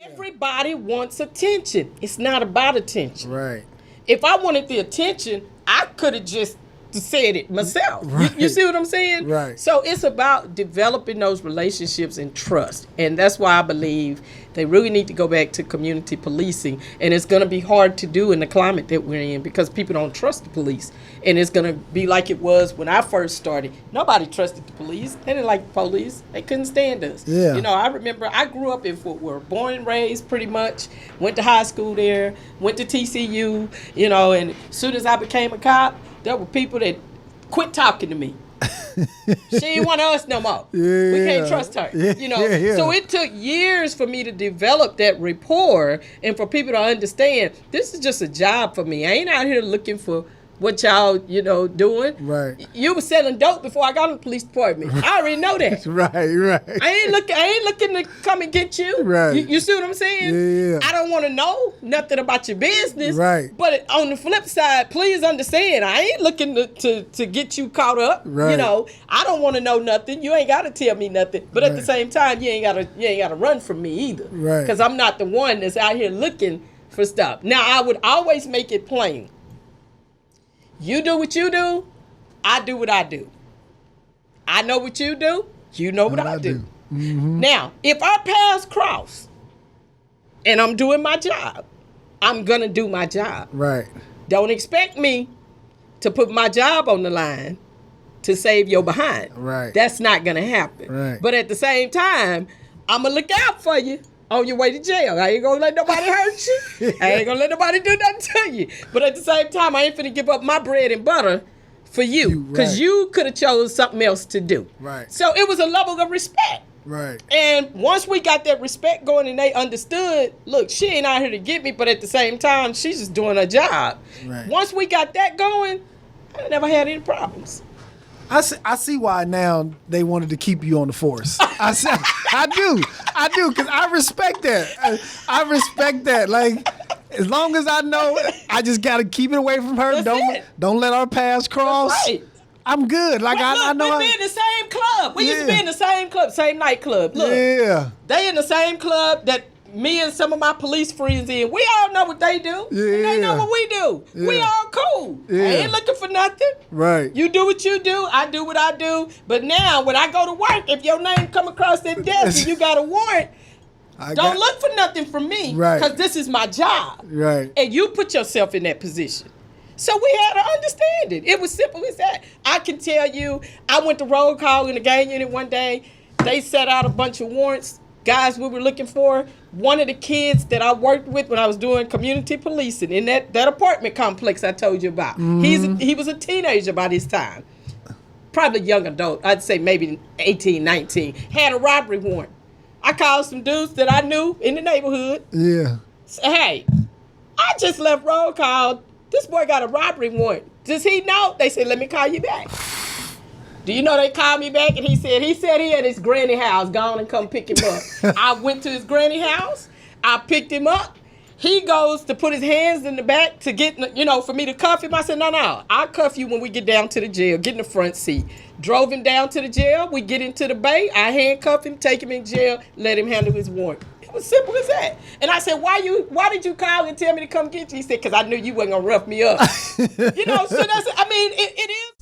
Everybody wants attention. It's not about attention. Right. If I wanted the attention, I could have just said it myself. Right. You see what I'm saying? Right. So it's about developing those relationships and trust. And that's why I believe they really need to go back to community policing. And it's going to be hard to do in the climate that we're in because people don't trust the police. And it's going to be like it was when I first started. Nobody trusted the police. They didn't like the police. They couldn't stand us. Yeah. You know, I remember I grew up in Fort Worth, born and raised pretty much, went to high school there, went to TCU, you know, and as soon as I became a cop, there were people that quit talking to me. She ain't one of us no more. Yeah. We can't trust her. Yeah, You know. yeah. So it took years for me to develop that rapport and for people to understand this is just a job for me. I ain't out here looking for what y'all, you know, doing. Right. You was selling dope before I got in the police department. I already know that. Right. I ain't looking to come and get you. Right. You see what I'm saying? Yeah. I don't want to know nothing about your business. Right. But on the flip side, please understand, I ain't looking to get you caught up. Right. You know, I don't want to know nothing. You ain't got to tell me nothing. But at the Right. same time, you ain't gotta run from me either. Right. Because I'm not the one that's out here looking for stuff. Now, I would always make it plain. You do what you do, I do what I do. I know what you do, you know what I do. Mm-hmm. Now, if our paths cross and I'm doing my job, I'm going to do my job. Right. Don't expect me to put my job on the line to save your behind. Right. That's not going to happen. Right. But at the same time, I'm going to look out for you on your way to jail. I ain't going to let nobody hurt you. I ain't going to let nobody do nothing to you. But at the same time, I ain't finna give up my bread and butter for you. Because right. you could have chose something else to do. Right. So it was a level of respect. Right. And once we got that respect going and they understood, look, she ain't out here to get me, but at the same time, she's just doing her job. Right. Once we got that going, I never had any problems. I see why now they wanted to keep you on the force. I do, because I respect that. I respect that. Like, as long as I know, I just got to keep it away from her. Don't let our paths cross. That's right. I'm good. Like, I know. We be in the same club. We used to be in the same club, same nightclub. Look, yeah. they in the same club that me and some of my police friends in. We all know what they do. Yeah. And they know what we do. Yeah. We all cool. Yeah. I ain't looking for nothing. Right. You do what you do. I do what I do. But now, when I go to work, if your name come across that desk and you got a warrant, don't look for nothing from me. Right. Because this is my job. Right. And you put yourself in that position. So we had to understand it. It was simple as that. I can tell you, I went to roll call in the gang unit one day. They set out a bunch of warrants, guys we were looking for. One of the kids that I worked with when I was doing community policing in that apartment complex I told you about. Mm-hmm. He was a teenager by this time. Probably a young adult. I'd say maybe 18, 19. Had a robbery warrant. I called some dudes that I knew in the neighborhood. Yeah. Said, hey, I just left roll call. This boy got a robbery warrant. Does he know? They said, let me call you back. Do you know they called me back and he said he at his granny house. Go on and come pick him up. I went to his granny house. I picked him up. He goes to put his hands in the back to get, for me to cuff him. I said, no, I'll cuff you when we get down to the jail. Get in the front seat. Drove him down to the jail. We get into the bay. I handcuff him, take him in jail, let him handle his warrant. It was simple as that. And I said, why did you call and tell me to come get you? He said, because I knew you wasn't going to rough me up. So it is.